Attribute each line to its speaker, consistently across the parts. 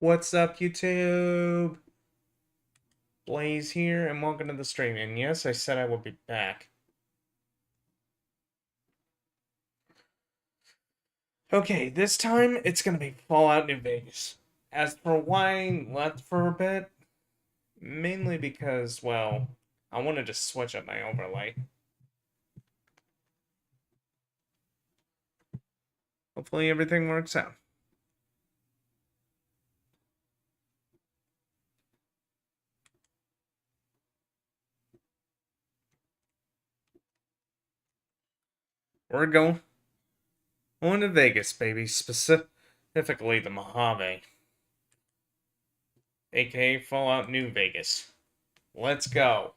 Speaker 1: What's up, YouTube? Blaze here, and welcome to the stream. And yes, I said I would be back. Okay, this time it's gonna be Fallout New Vegas. As for why I left for a bit, mainly because, well, I wanted to switch up my overlay. Hopefully everything works out. We're going to Vegas, baby. Specifically the Mojave, aka Fallout New Vegas. Let's go.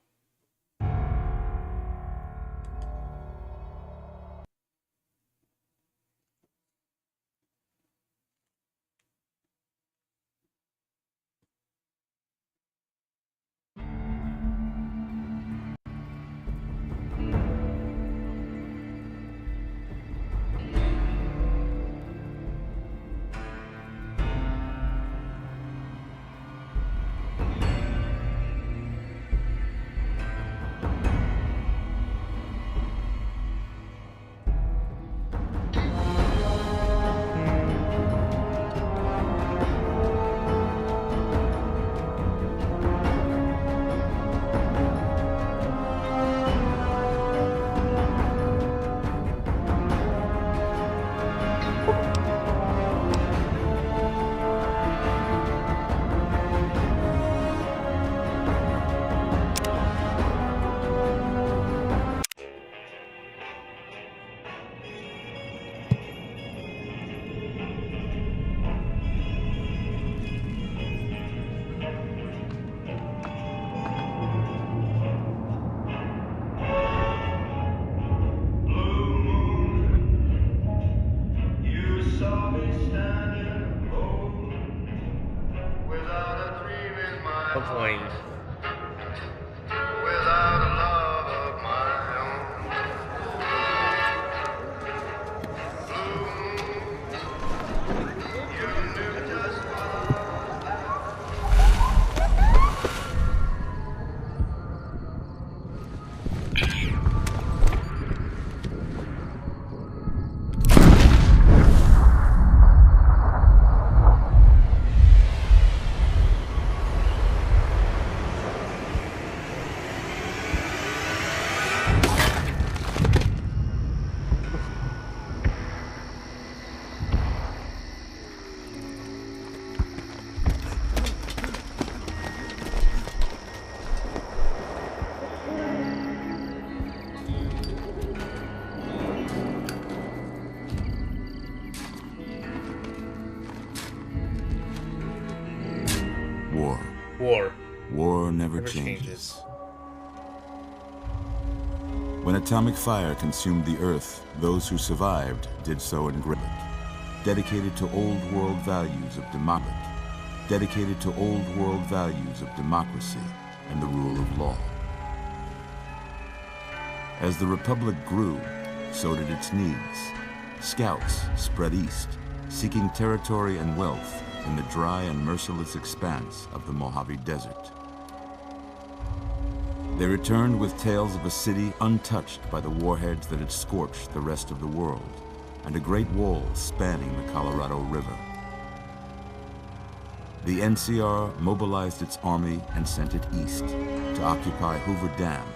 Speaker 1: Hopefully.
Speaker 2: War never changes. When atomic fire consumed the Earth, those who survived did so in great, dedicated to old world values of democracy, and the rule of law. As the Republic grew, so did its needs. Scouts spread east, seeking territory and wealth in the dry and merciless expanse of the Mojave Desert. They returned with tales of a city untouched by the warheads that had scorched the rest of the world, and a great wall spanning the Colorado River. The NCR mobilized its army and sent it east to occupy Hoover Dam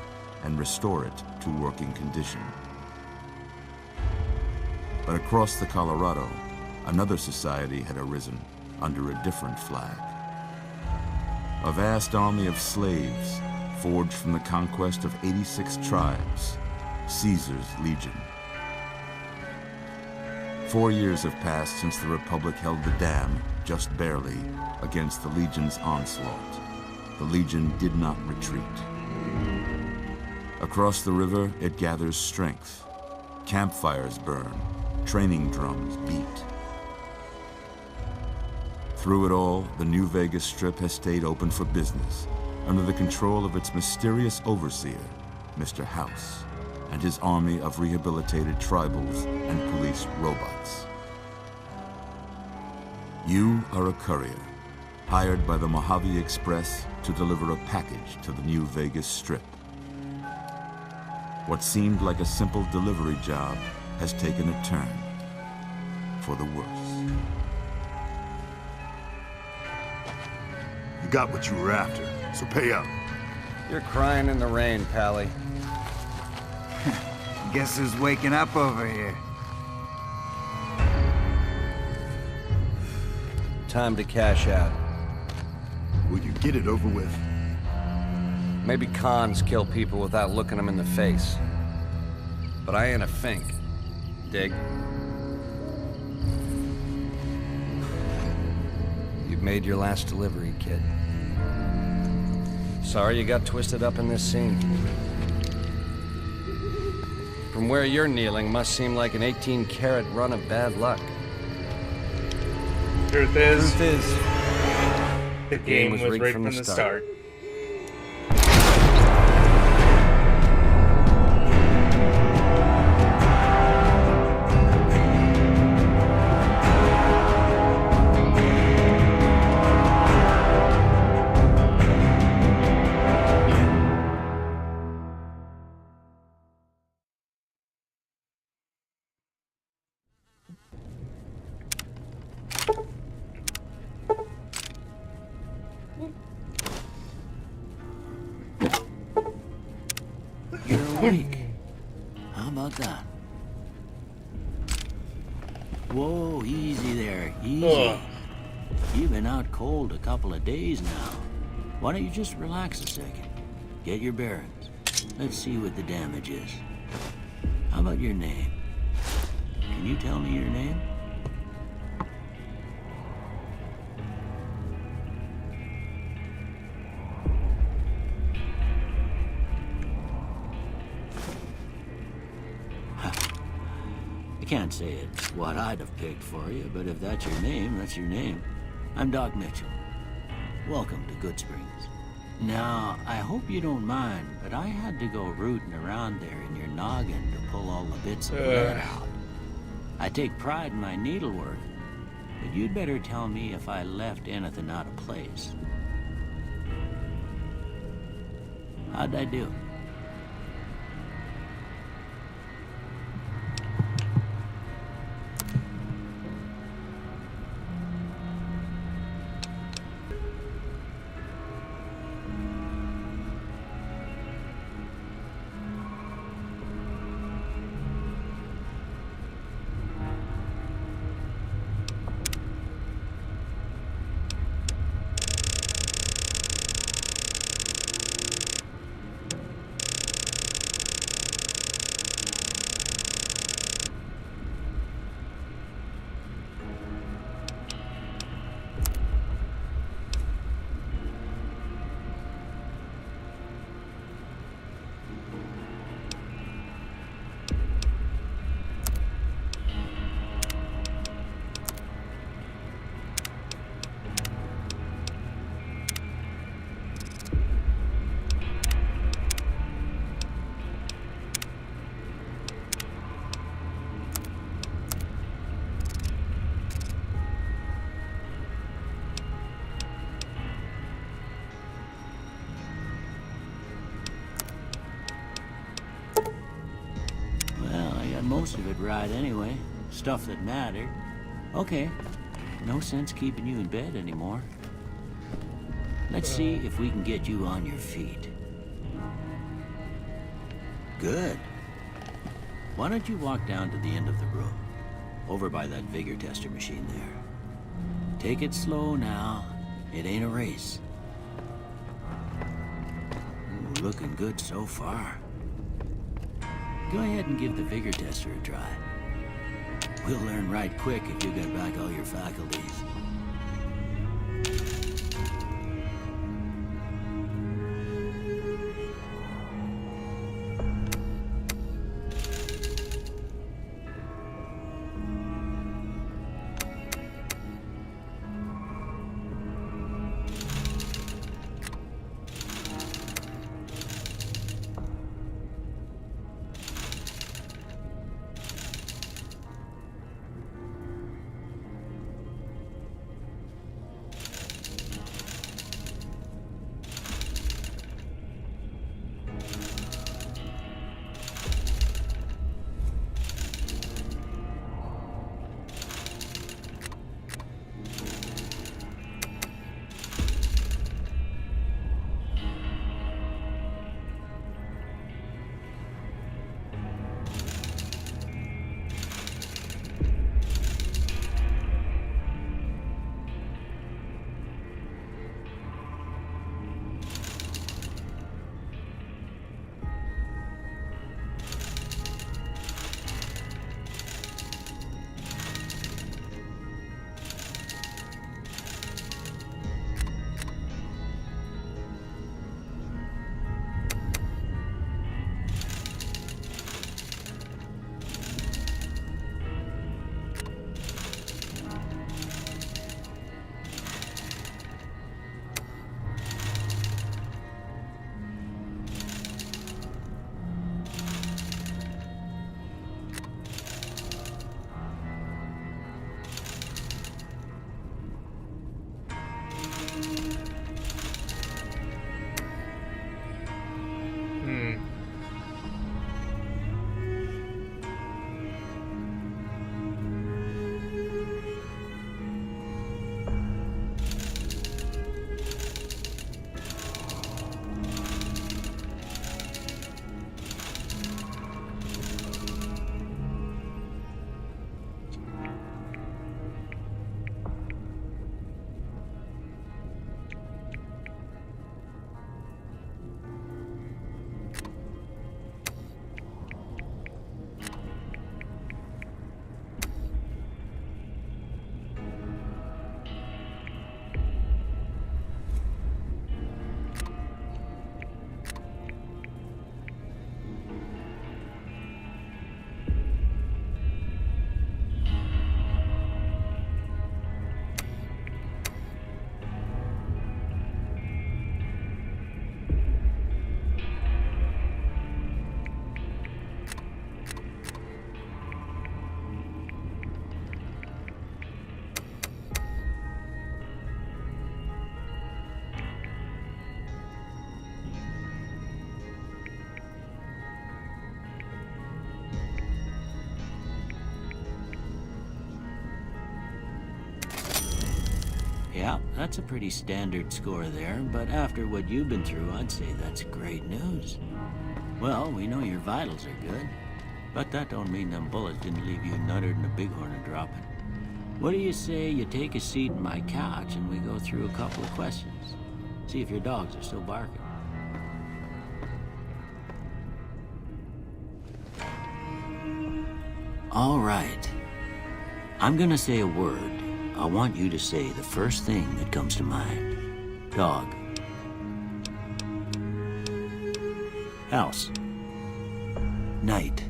Speaker 2: and restore it to working condition. But across the Colorado, another society had arisen under a different flag. A vast army of slaves forged from the conquest of 86 tribes, Caesar's Legion. 4 years have passed since the Republic held the dam, just barely, against the Legion's onslaught. The Legion did not retreat. Across the river, it gathers strength. Campfires burn, training drums beat. Through it all, the New Vegas Strip has stayed open for business, under the control of its mysterious overseer, Mr. House, and his army of rehabilitated tribals and police robots. You are a courier, hired by the Mojave Express to deliver a package to the new Vegas Strip. What seemed like a simple delivery job has taken a turn for the worse.
Speaker 3: You got what you were after, so pay up.
Speaker 4: You're crying in the rain, Pally.
Speaker 5: Guess who's waking up over here?
Speaker 4: Time to cash out.
Speaker 3: Will you get it over with?
Speaker 4: Maybe cons kill people without looking them in the face. But I ain't a fink. Dig? You've made your last delivery, kid. Sorry you got twisted up in this scene. From where you're kneeling must seem like an 18-carat run of bad luck.
Speaker 1: Truth is,
Speaker 4: The
Speaker 1: the game was rigged from the start.
Speaker 6: You're awake. How about that? Whoa, easy there, easy.
Speaker 1: Ugh.
Speaker 6: You've been out cold a couple of days now. Why don't you just relax a second? Get your bearings. Let's see what the damage is. How about your name? Can you tell me your name? I can't say it's what I'd have picked for you, but if that's your name, that's your name. I'm Doc Mitchell. Welcome to Good Springs. Now, I hope you don't mind, but I had to go rooting around there in your noggin to pull all the bits of lead out. I take pride in my needlework, but you'd better tell me if I left anything out of place. How'd I do? Most of it right anyway. Stuff that mattered. Okay. No sense keeping you in bed anymore. Let's see if we can get you on your feet. Good. Why don't you walk down to the end of the room? Over by that vigor tester machine there. Take it slow now. It ain't a race. Ooh, looking good so far. Go ahead and give the vigor tester a try. We'll learn right quick if you get back all your faculties. Yeah, that's a pretty standard score there, but after what you've been through, I'd say that's great news. Well, we know your vitals are good, but that don't mean them bullets didn't leave you nuttered and a bighorn dropping. What do you say you take a seat in my couch and we go through a couple of questions? See if your dogs are still barking. All right. I'm gonna say a word. I want you to say the first thing that comes to mind. Dog. House. Night.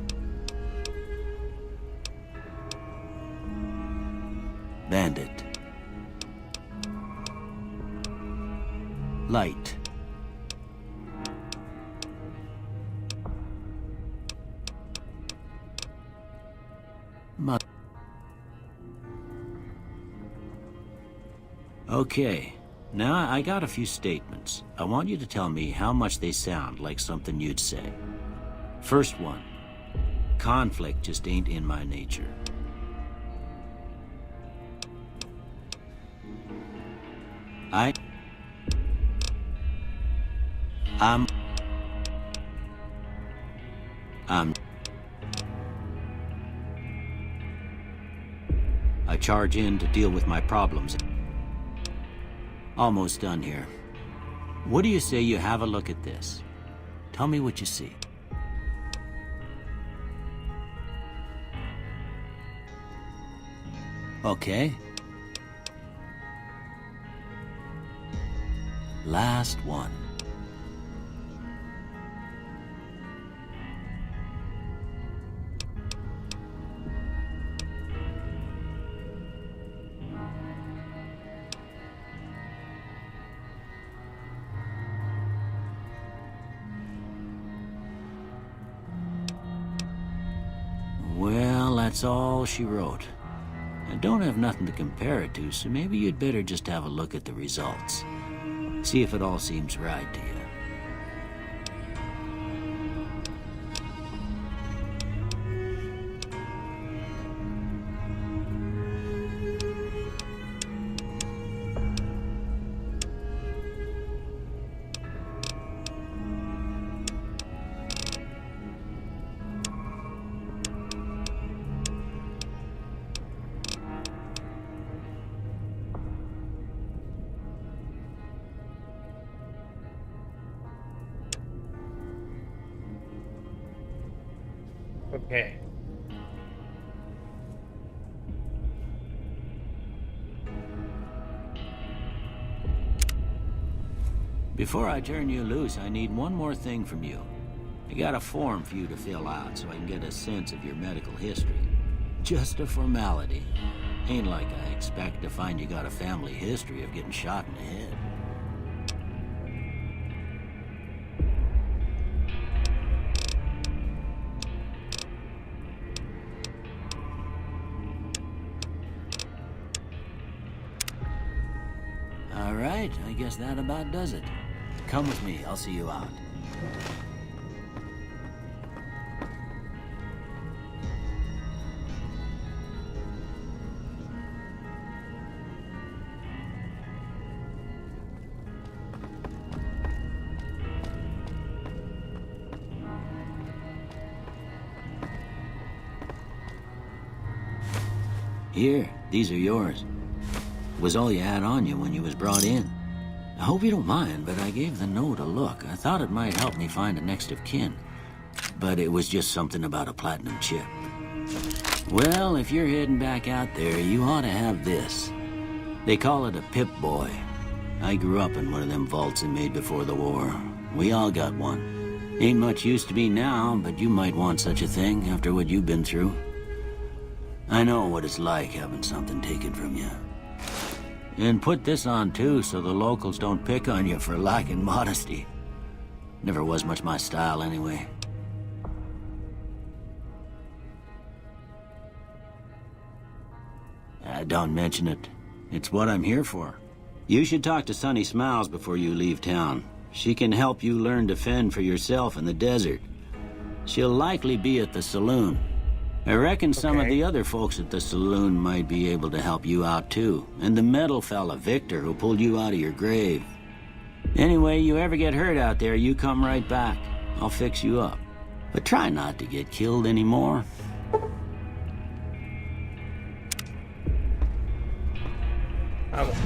Speaker 6: Bandit. Light. Mother. Okay, now I got a few statements. I want you to tell me how much they sound like something you'd say. First one. Conflict just ain't in my nature. I charge in to deal with my problems. Almost done here. What do you say you have a look at this? Tell me what you see. Okay. Last one. Well, that's all she wrote. I don't have nothing to compare it to, so maybe you'd better just have a look at the results. See if it all seems right to you.
Speaker 1: Okay.
Speaker 6: Before I turn you loose, I need one more thing from you. I got a form for you to fill out so I can get a sense of your medical history. Just a formality. Ain't like I expect to find you got a family history of getting shot in the head. All right, I guess that about does it. Come with me, I'll see you out. Here, these are yours. Was all you had on you when you was brought in. I hope you don't mind, but I gave the note a look. I thought it might help me find a next of kin. But it was just something about a platinum chip. Well, if you're heading back out there, you ought to have this. They call it a Pip-Boy. I grew up in one of them vaults they made before the war. We all got one. Ain't much use to me now, but you might want such a thing after what you've been through. I know what it's like having something taken from you. And put this on too, so the locals don't pick on you for lacking modesty. Never was much my style anyway. Don't mention it. It's what I'm here for. You should talk to Sunny Smiles before you leave town. She can help you learn to fend for yourself in the desert. She'll likely be at the saloon. I reckon some of
Speaker 1: Okay.
Speaker 6: the other folks at the saloon might be able to help you out too. And the metal fella, Victor, who pulled you out of your grave. Anyway, you ever get hurt out there, you come right back. I'll fix you up. But try not to get killed anymore.
Speaker 1: I won't.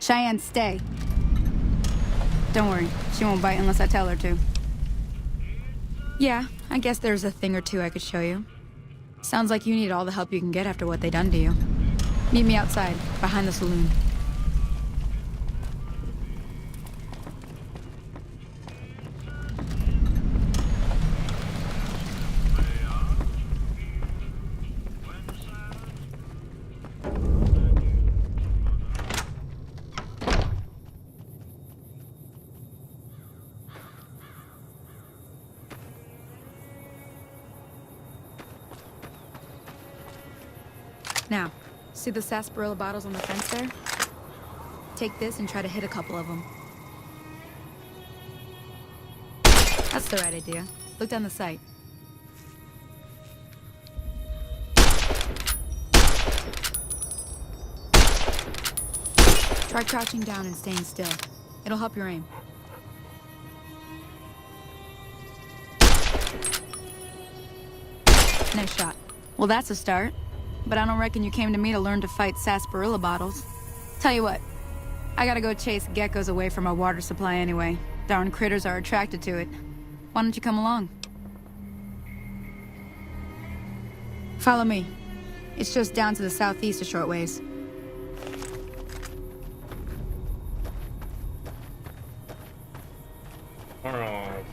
Speaker 7: Cheyenne, stay. Don't worry, she won't bite unless I tell her to. Yeah, I guess there's a thing or two I could show you. Sounds like you need all the help you can get after what they done to you. Meet me outside, behind the saloon. Now, see the sarsaparilla bottles on the fence there? Take this and try to hit a couple of them. That's the right idea. Look down the sight. Try crouching down and staying still. It'll help your aim. Nice shot. Well, that's a start. But I don't reckon you came to me to learn to fight sarsaparilla bottles. Tell you what, I gotta go chase geckos away from our water supply anyway. Darn critters are attracted to it. Why don't you come along? Follow me. It's just down to the southeast a short ways.
Speaker 1: Alright.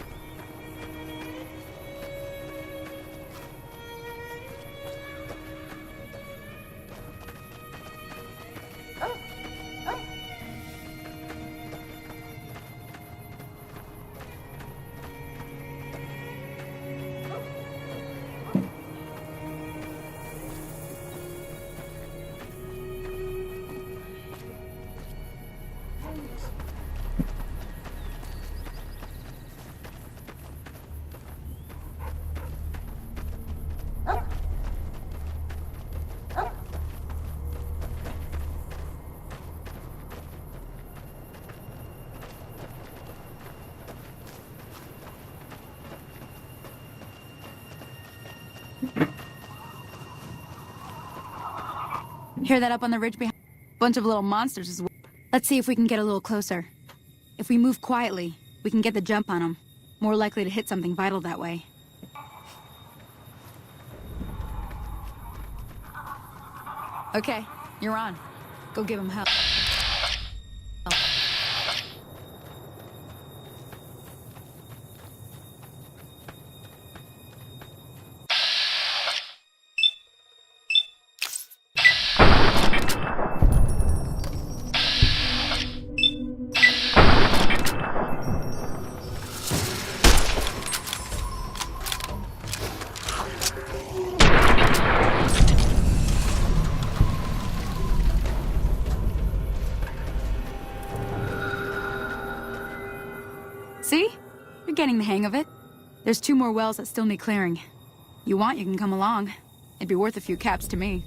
Speaker 7: Hear that up on the ridge behind? Bunch of little monsters as well. Let's see if we can get a little closer. If we move quietly, we can get the jump on them. More likely to hit something vital that way. Okay, you're on. Go give them help. See? You're getting the hang of it. There's 2 more wells that still need clearing. You want, you can come along. It'd be worth a few caps to me.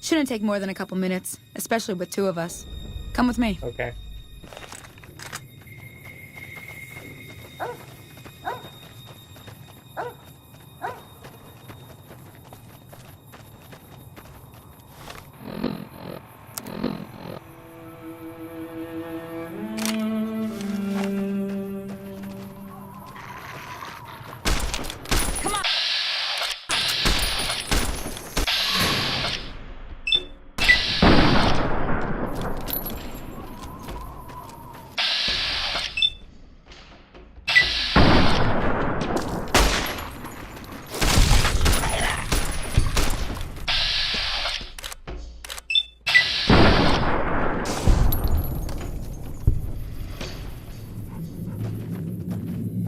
Speaker 7: Shouldn't take more than a couple minutes, especially with 2 of us. Come with me.
Speaker 1: Okay.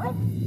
Speaker 1: Damn.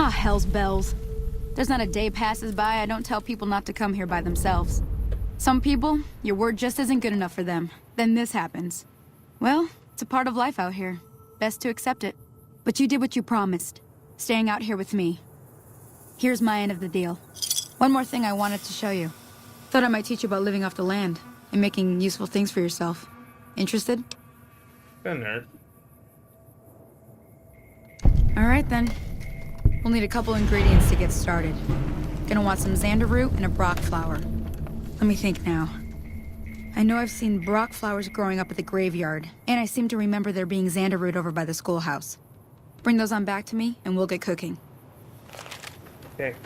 Speaker 7: Ah, hell's bells. There's not a day passes by I don't tell people not to come here by themselves. Some people, your word just isn't good enough for them. Then this happens. Well, it's a part of life out here. Best to accept it. But you did what you promised, staying out here with me. Here's my end of the deal. One more thing I wanted to show you. Thought I might teach you about living off the land and making useful things for yourself. Interested?
Speaker 1: Been nerd.
Speaker 7: All right then. We'll need a couple ingredients to get started. Gonna want some xander root and a brock flower. Let me think now. I know I've seen brock flowers growing up at the graveyard, and I seem to remember there being xander root over by the schoolhouse. Bring those on back to me, and we'll get cooking.
Speaker 1: Okay.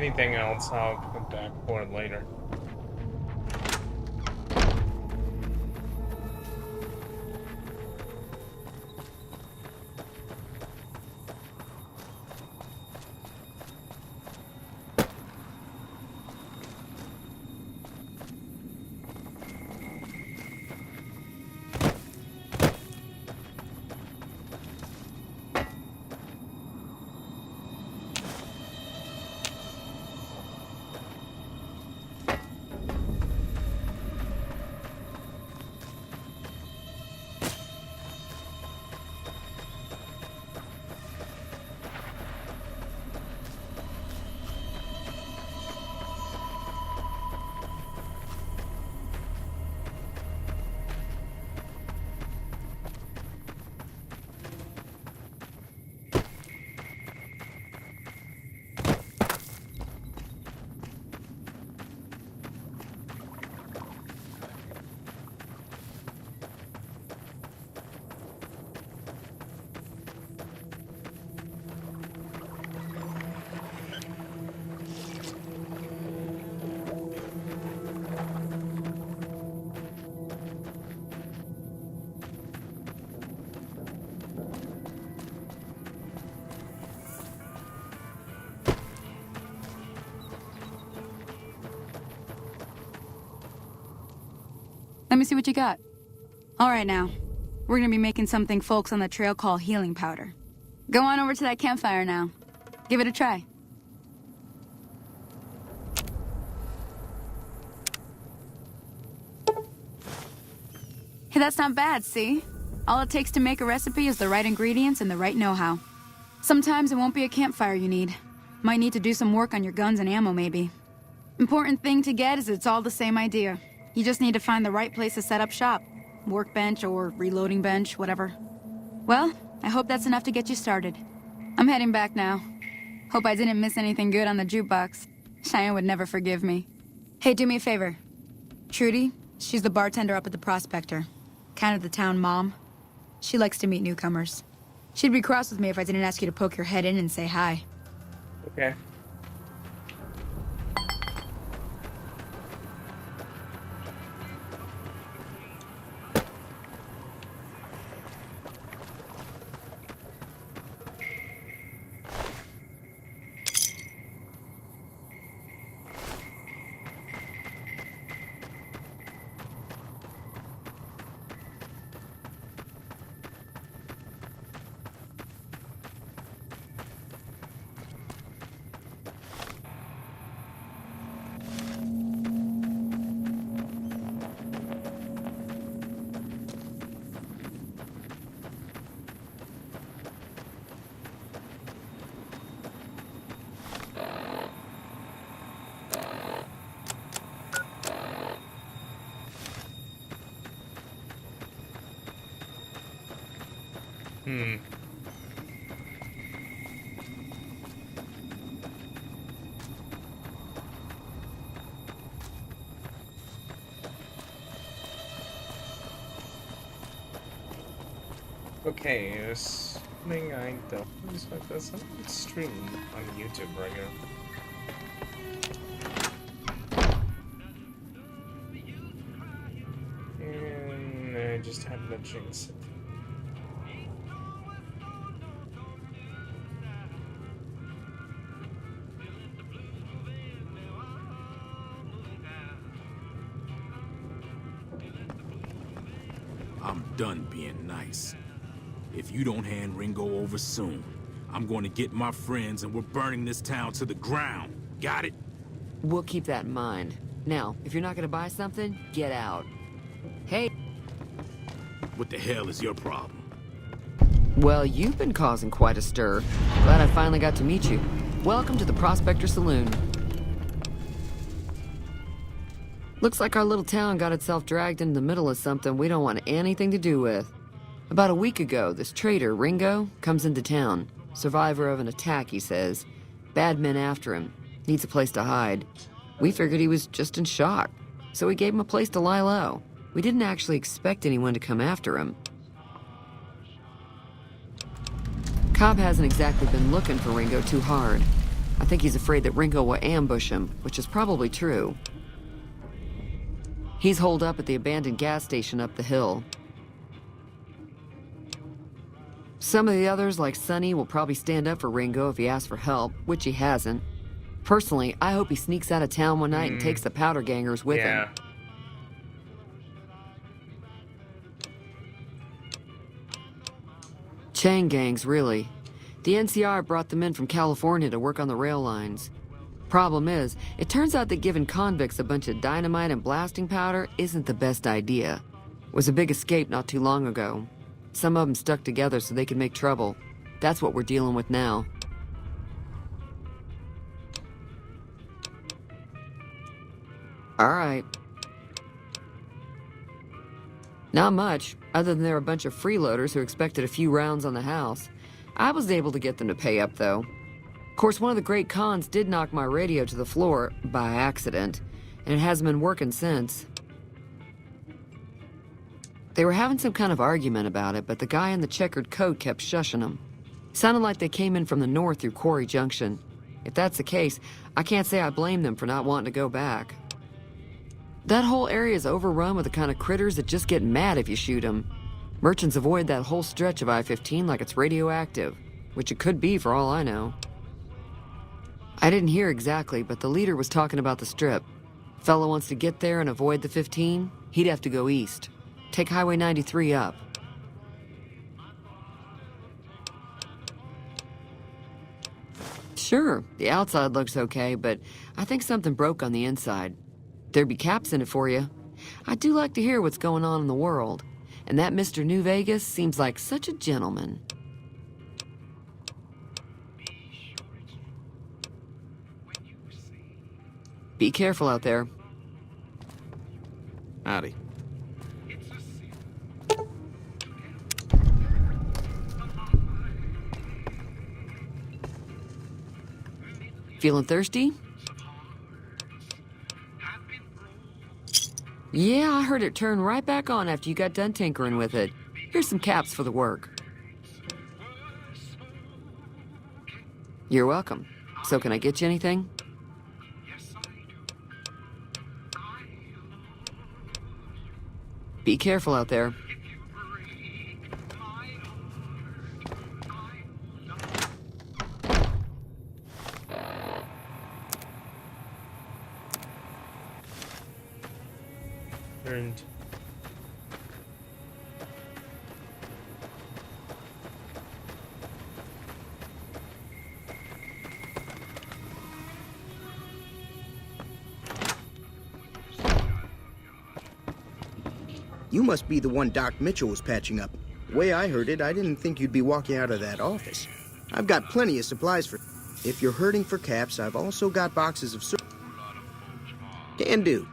Speaker 1: Anything else, I'll come back for it later.
Speaker 7: Let me see what you got. All right, now. We're gonna be making something folks on the trail call healing powder. Go on over to that campfire now. Give it a try. Hey, that's not bad, see? All it takes to make a recipe is the right ingredients and the right know-how. Sometimes it won't be a campfire you need. Might need to do some work on your guns and ammo, maybe. Important thing to get is it's all the same idea. You just need to find the right place to set up shop. Workbench or reloading bench, whatever. Well, I hope that's enough to get you started. I'm heading back now. Hope I didn't miss anything good on the jukebox. Cheyenne would never forgive me. Hey, do me a favor. Trudy, she's the bartender up at the Prospector. Kind of the town mom. She likes to meet newcomers. She'd be cross with me if I didn't ask you to poke your head in and say hi.
Speaker 1: Okay. Okay, this thing I don't expect that's not stream on YouTube right now. And I just happened to jinx it.
Speaker 8: I'm done being nice. If you don't hand Ringo over soon, I'm going to get my friends and we're burning this town to the ground. Got it?
Speaker 9: We'll keep that in mind. Now, if you're not gonna buy something, get out. Hey.
Speaker 8: What the hell is your problem?
Speaker 9: Well, you've been causing quite a stir. Glad I finally got to meet you. Welcome to the Prospector Saloon. Looks like our little town got itself dragged into the middle of something we don't want anything to do with. About a week ago, this traitor, Ringo, comes into town. Survivor of an attack, he says. Bad men after him. Needs a place to hide. We figured he was just in shock, so we gave him a place to lie low. We didn't actually expect anyone to come after him. Cobb hasn't exactly been looking for Ringo too hard. I think he's afraid that Ringo will ambush him, which is probably true. He's holed up at the abandoned gas station up the hill. Some of the others, like Sonny, will probably stand up for Ringo if he asks for help, which he hasn't. Personally, I hope he sneaks out of town one night and takes the powder gangers with him. Chain gangs, really. The NCR brought them in from California to work on the rail lines. Problem is, it turns out that giving convicts a bunch of dynamite and blasting powder isn't the best idea. It was a big escape not too long ago. Some of them stuck together so they could make trouble. That's what we're dealing with now. All right. Not much, other than they're a bunch of freeloaders who expected a few rounds on the house. I was able to get them to pay up, though. Of course, one of the great cons did knock my radio to the floor by accident, and it hasn't been working since. They were having some kind of argument about it, but the guy in the checkered coat kept shushing them. Sounded like they came in from the north through Quarry Junction. If that's the case, I can't say I blame them for not wanting to go back. That whole area is overrun with the kind of critters that just get mad if you shoot them. Merchants avoid that whole stretch of I-15 like it's radioactive, which it could be for all I know. I didn't hear exactly, but the leader was talking about the strip. Fellow wants to get there and avoid the 15, he'd have to go east. Take Highway 93 up. Sure, the outside looks okay, but I think something broke on the inside. There'd be caps in it for you. I do like to hear what's going on in the world, and that Mr. New Vegas seems like such a gentleman. Be careful out there.
Speaker 4: Howdy.
Speaker 9: Feeling thirsty? Yeah, I heard it turn right back on after you got done tinkering with it. Here's some caps for the work. You're welcome. So can I get you anything? Be careful out there.
Speaker 1: And
Speaker 10: You must be the one Doc Mitchell was patching up. The way I heard it, I didn't think you'd be walking out of that office. I've got plenty of supplies for... If you're hurting for caps, I've also got boxes of... Can do.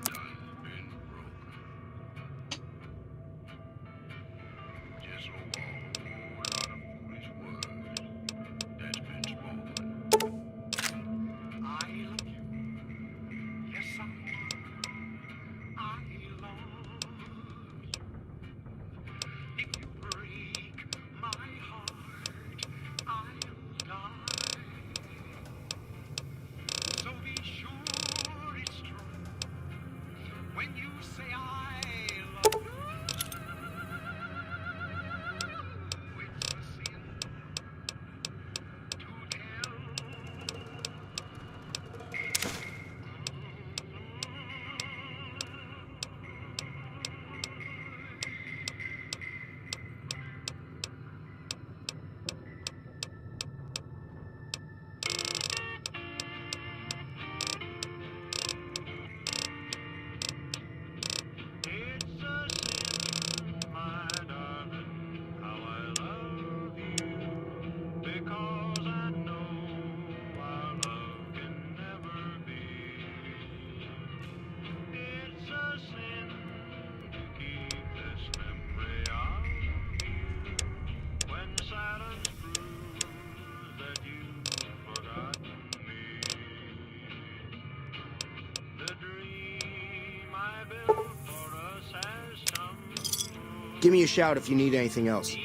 Speaker 10: Give me a shout if you need anything else.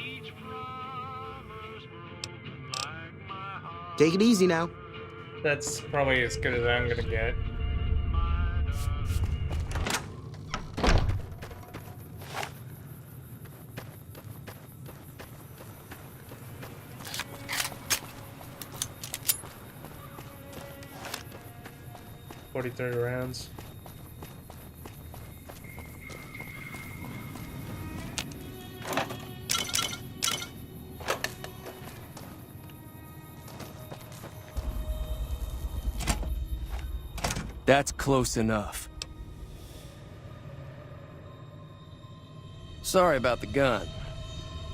Speaker 10: Take it easy now.
Speaker 1: That's probably as good as I'm gonna get. .43 rounds.
Speaker 11: That's close enough. Sorry about the gun.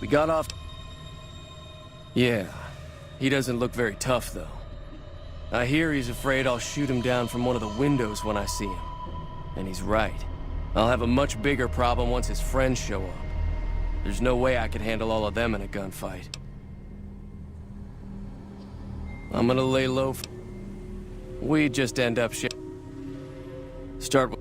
Speaker 11: We got off... Yeah, he doesn't look very tough, though. I hear he's afraid I'll shoot him down from one of the windows when I see him. And he's right. I'll have a much bigger problem once his friends show up. There's no way I could handle all of them in a gunfight. I'm gonna lay low. We just end up Start with...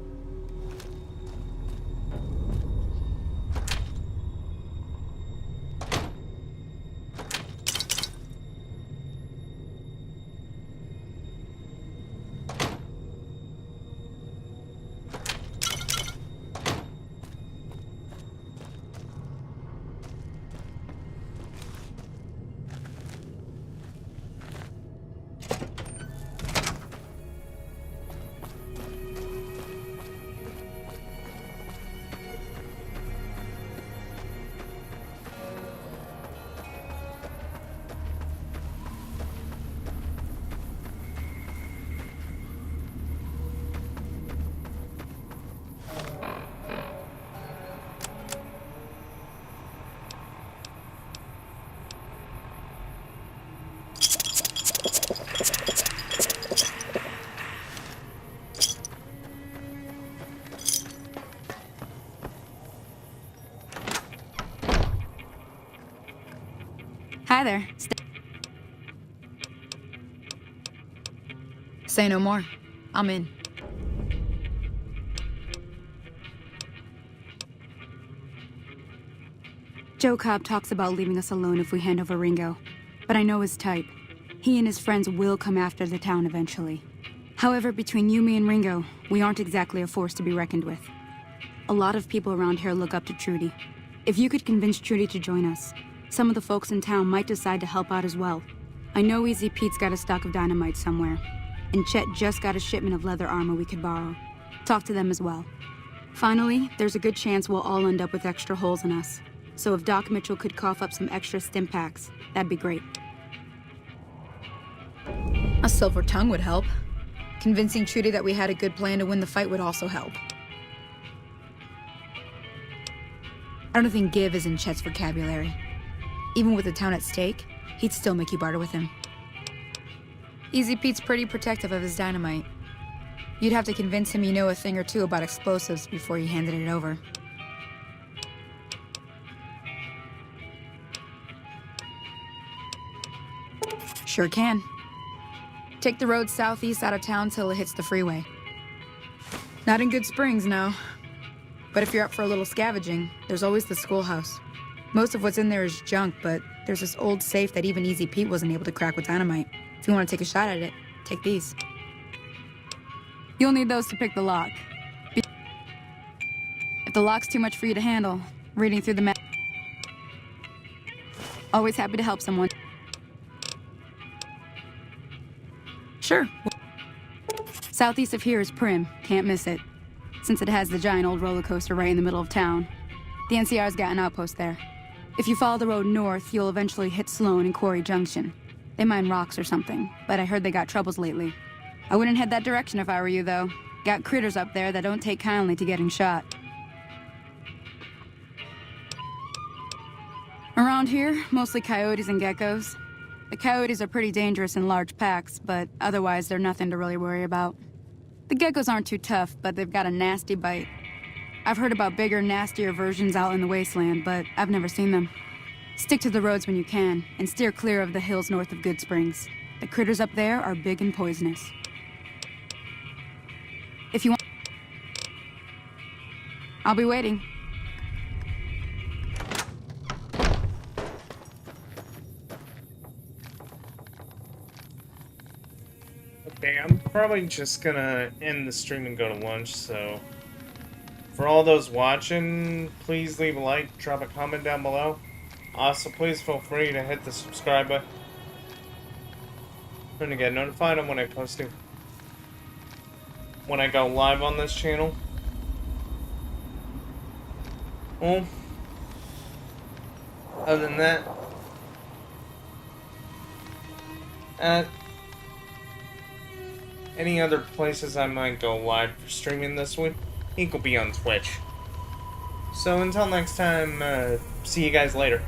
Speaker 7: Hi there. Say no more. I'm in. Joe Cobb talks about leaving us alone if we hand over Ringo, but I know his type. He and his friends will come after the town eventually. However, between you, me, and Ringo, we aren't exactly a force to be reckoned with. A lot of people around here look up to Trudy. If you could convince Trudy to join us, some of the folks in town might decide to help out as well. I know Easy Pete's got a stock of dynamite somewhere, and Chet just got a shipment of leather armor we could borrow. Talk to them as well. Finally, there's a good chance we'll all end up with extra holes in us. So if Doc Mitchell could cough up some extra stim packs, that'd be great. A silver tongue would help. Convincing Trudy that we had a good plan to win the fight would also help. I don't think give is in Chet's vocabulary. Even with the town at stake, he'd still make you barter with him. Easy Pete's pretty protective of his dynamite. You'd have to convince him you know a thing or two about explosives before you handed it over. Sure can. Take the road southeast out of town till it hits the freeway. Not in Good Springs, no. But if you're up for a little scavenging, there's always the schoolhouse. Most of what's in there is junk, but there's this old safe that even Easy Pete wasn't able to crack with dynamite. If you want to take a shot at it, take these. You'll need those to pick the lock. If the lock's too much for you to handle, reading through the map. Always happy to help someone. Sure. Southeast of here is Prim. Can't miss it. Since it has the giant old roller coaster right in the middle of town. The NCR's got an outpost there. If you follow the road north, you'll eventually hit Sloan and Quarry Junction. They mine rocks or something, but I heard they got troubles lately. I wouldn't head that direction if I were you, though. Got critters up there that don't take kindly to getting shot. Around here, mostly coyotes and geckos. The coyotes are pretty dangerous in large packs, but otherwise they're nothing to really worry about. The geckos aren't too tough, but they've got a nasty bite. I've heard about bigger, nastier versions out in the Wastland, but I've never seen them. Stick to the roads when you can, and steer clear of the hills north of Good Springs. The critters up there are big and poisonous. If you want... I'll be waiting.
Speaker 1: Okay, I'm probably just gonna end the stream and go to lunch, so... For all those watching, please leave a like, drop a comment down below. Also, please feel free to hit the subscribe button. To get notified on when I post it. When I go live on this channel. Well, other than that, any other places I might go live for streaming this week, it will be on Twitch. So until next time, see you guys later.